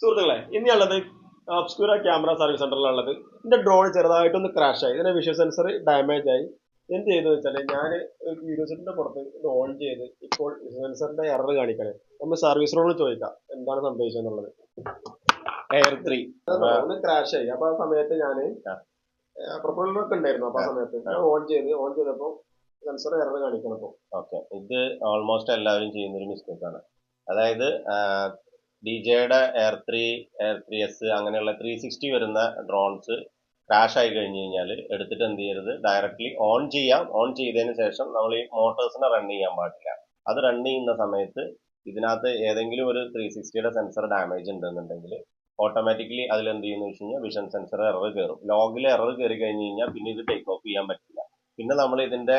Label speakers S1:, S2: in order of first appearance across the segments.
S1: സുഹൃത്തുക്കളെ ഇനിയുള്ളത് Obscura camera service സെന്ററിലുള്ളത് എന്റെ ഡ്രോൺ ചെറുതായിട്ടൊന്ന് ക്രാഷ് ആയി. ഇതിന്റെ വിഷ്വൽ സെൻസർ ഡാമേജ് ആയി. എന്ത് ചെയ്തു വെച്ചാൽ ഞാൻ യൂണിവേഴ്സിറ്റിന്റെ പുറത്ത് ഇത് ഓൺ ചെയ്ത് ഇപ്പോൾ സെൻസറിന്റെ എറർ കാണിക്കണേ. നമ്മൾ സർവീസ് റോഡിൽ ചോദിക്കാം എന്താണ് സംഭവിച്ചെന്നുള്ളത്.
S2: എയർ 3
S1: ഒന്ന് ക്രാഷ് ആയി. അപ്പൊ ആ സമയത്ത് ഞാൻ പ്രൊപ്പല്ലറൊക്കെ ഉണ്ടായിരുന്നു. അപ്പൊ ആ സമയത്ത് ഓൺ ചെയ്തപ്പോൾ സെൻസർ എറർ കാണിക്കണം.
S2: ഓക്കെ, ഇത് ഓൾമോസ്റ്റ് എല്ലാവരും ചെയ്യുന്ന ഒരു മിസ്റ്റേക്ക് ആണ്. അതായത് ഡിജെയുടെ എയർ 3S അങ്ങനെയുള്ള 360 വരുന്ന ഡ്രോൺസ് ക്രാഷ് ആയി കഴിഞ്ഞ് കഴിഞ്ഞാൽ എടുത്തിട്ട് എന്ത് ചെയ്യരുത്, ഡയറക്ട്ലി ഓൺ ചെയ്യാം. ഓൺ ചെയ്തതിന് ശേഷം നമ്മൾ ഈ മോട്ടോഴ്സിനെ റൺ ചെയ്യാൻ പാടില്ല. അത് റൺ ചെയ്യുന്ന സമയത്ത് ഇതിനകത്ത് ഏതെങ്കിലും ഒരു 360യുടെ സെൻസർ ഡാമേജ് ഉണ്ടെന്നുണ്ടെങ്കിൽ ഓട്ടോമാറ്റിക്കലി അതിൽ എന്ത് ചെയ്യുന്നു വെച്ച് കഴിഞ്ഞാൽ വിഷൻ സെൻസർ എറർ കയറും. ലോഗിൽ എറർ കയറി കഴിഞ്ഞ് കഴിഞ്ഞാൽ പിന്നെ ഇത് ടേക്ക് ഓഫ് ചെയ്യാൻ പറ്റില്ല. പിന്നെ നമ്മൾ ഇതിന്റെ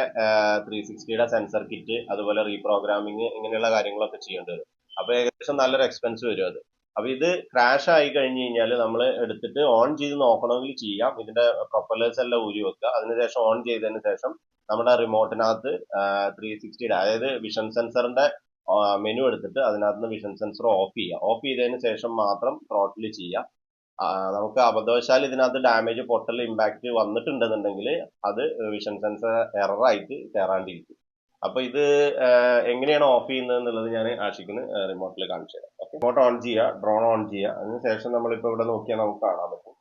S2: 360യുടെ സെൻസർ കിറ്റ്, അതുപോലെ റീപ്രോഗ്രാമിങ്, ഇങ്ങനെയുള്ള കാര്യങ്ങളൊക്കെ ചെയ്യേണ്ടി വരും. അപ്പൊ ഏകദേശം നല്ലൊരു എക്സ്പെൻസ് വരും അത്. അപ്പൊ ഇത് ക്രാഷ് ആയി കഴിഞ്ഞ് കഴിഞ്ഞാൽ നമ്മൾ എടുത്തിട്ട് ഓൺ ചെയ്ത് നോക്കണമെങ്കിൽ ചെയ്യാം. ഇതിന്റെ പ്രൊപ്പല്ലേഴ്സ് എല്ലാം ഊരി വെക്കുക. അതിനുശേഷം ഓൺ ചെയ്തതിന് ശേഷം നമ്മുടെ റിമോട്ടിനകത്ത് 360യുടെ അതായത് വിഷൻ സെൻസറിന്റെ മെനു എടുത്തിട്ട് അതിനകത്ത് നിന്ന് വിഷൻ സെൻസർ ഓഫ് ചെയ്യുക. ഓഫ് ചെയ്തതിന് ശേഷം മാത്രം ത്രോട്ടിൽ ചെയ്യാം. നമുക്ക് അബദ്ധവശാൽ ഇതിനകത്ത് ഡാമേജ്, പൊട്ടൽ, ഇമ്പാക്ട് വന്നിട്ടുണ്ടെന്നുണ്ടെങ്കിൽ അത് വിഷൻ സെൻസർ എററായിട്ട് കയറാണ്ടിരിക്കും. അപ്പൊ ഇത് എങ്ങനെയാണ് ഓഫ് ചെയ്യുന്നത് എന്നുള്ളത് ഞാൻ ആഷിക്കിന് റിമോട്ടിൽ കാണിച്ചു തരാം. ഓക്കെ, റിമോട്ട് ഓൺ ചെയ്യുക, ഡ്രോൺ ഓൺ ചെയ്യുക. അതിനുശേഷം നമ്മളിപ്പോ ഇവിടെ നോക്കിയാൽ നമുക്ക് കാണാൻ പറ്റും.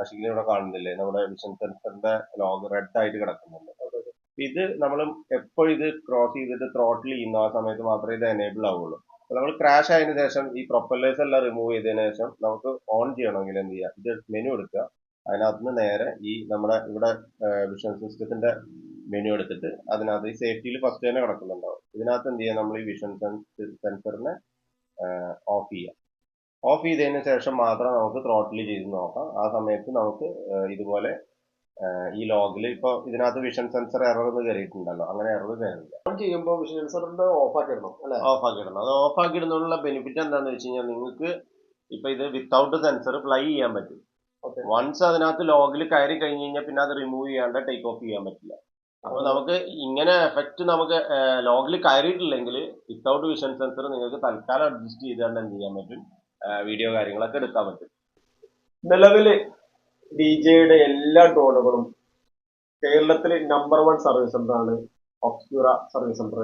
S2: ആഷിക്കിന് ഇവിടെ കാണുന്നില്ലേ, നമ്മുടെ വിഷൻ സെൻസറിന്റെ ലോഗ് റെഡ് ആയിട്ട് കിടക്കുന്നുണ്ട്. ഇത് നമ്മൾ എപ്പോഴും ഇത് ക്രോസ് ചെയ്തിട്ട് ത്രോട്ടിൽ ചെയ്യുന്ന ആ സമയത്ത് മാത്രമേ ഇത് എനേബിൾ ആവുള്ളൂ. നമ്മൾ ക്രാഷ് ആയതിനു ശേഷം ഈ പ്രൊപ്പല്ലേഴ്സ് എല്ലാം റിമൂവ് ചെയ്തതിനു ശേഷം നമുക്ക് ഓൺ ചെയ്യണമെങ്കിൽ എന്ത് ചെയ്യുക, ഇത് മെനു എടുക്കുക. അതിനകത്ത് നിന്ന് നേരെ ഈ നമ്മുടെ ഇവിടെ വിഷൻ സിസ്റ്റത്തിന്റെ മെനു എടുത്തിട്ട് അതിനകത്ത് ഈ സേഫ്റ്റിയിൽ ഫസ്റ്റ് തന്നെ കിടക്കുന്നുണ്ടാവും. ഇതിനകത്ത് എന്ത് ചെയ്യുക, നമ്മൾ ഈ വിഷൻ സെൻസറിനെ ഓഫ് ചെയ്യുക. ഓഫ് ചെയ്തതിന് ശേഷം മാത്രം നമുക്ക് ത്രോട്ടിൽ ചെയ്ത് നോക്കാം. ആ സമയത്ത് നമുക്ക് ഇതുപോലെ ഈ ലോഗിൽ ഇപ്പൊ ഇതിനകത്ത് വിഷൻ സെൻസർ എറർ എന്ന് കയറിയിട്ടുണ്ടല്ലോ, അങ്ങനെ എറർ കയറില്ല.
S1: ഓൺ ചെയ്യുമ്പോൾ വിഷൻ സെൻസറിന്റെ ഓഫ് ആക്കി ഇടണം അല്ലെ?
S2: ഓഫ് ആക്കി ഇടണം. അത് ഓഫ് ആക്കി ഇടുന്നതിനുള്ള ബെനിഫിറ്റ് എന്താണെന്ന് വെച്ച് കഴിഞ്ഞാൽ നിങ്ങൾക്ക് ഇപ്പൊ ഇത് വിത്തൗട്ട് സെൻസർ ഫ്ലൈ ചെയ്യാൻ പറ്റും. വൺസ് അതിനകത്ത് ലോഗിൽ കയറി കഴിഞ്ഞ് കഴിഞ്ഞാൽ പിന്നെ അത് റിമൂവ് ചെയ്യാണ്ട് ടേക്ക് ഓഫ് ചെയ്യാൻ പറ്റില്ല. അപ്പൊ നമുക്ക് ഇങ്ങനെ എഫക്റ്റ് നമുക്ക് ലോഗിൽ കയറിയിട്ടില്ലെങ്കിൽ വിത്തൗട്ട് വിഷൻ സെൻസർ നിങ്ങൾക്ക് തൽക്കാലം അഡ്ജസ്റ്റ് ചെയ്തുകൊണ്ട് എന്ത് ചെയ്യാൻ പറ്റും, വീഡിയോ കാര്യങ്ങളൊക്കെ എടുക്കാൻ പറ്റും.
S1: നിലവില് ഡിജെയുടെ എല്ലാ ഡ്രോണുകളും കേരളത്തിലെ നമ്പർ 1 സർവീസ് സെന്ററാണ് ഒബ്സ്ക്യൂറ സർവീസ് സെന്റർ.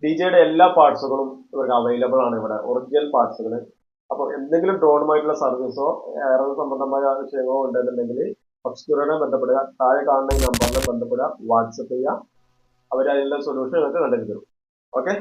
S1: ഡിജെയുടെ എല്ലാ പാർട്സുകളും ഇവർക്ക് അവൈലബിൾ ആണ് ഇവിടെ, ഒറിജിനൽ പാർട്സുകൾ. അപ്പോൾ എന്തെങ്കിലും ഡ്രോണുമായിട്ടുള്ള സർവീസോ എയർ സംബന്ധമായ വിഷയമോ ഉണ്ടെന്നുണ്ടെങ്കിൽ ഒബ്സ്ക്യൂറനെ ബന്ധപ്പെടുക. താഴെ കാണുന്ന ഈ നമ്പറിനെ ബന്ധപ്പെടുക, വാട്സപ്പ് ചെയ്യുക. അവർ അതിനുള്ള സൊല്യൂഷൻ നിങ്ങൾക്ക് കണ്ടെത്തി തരും. ഓക്കെ.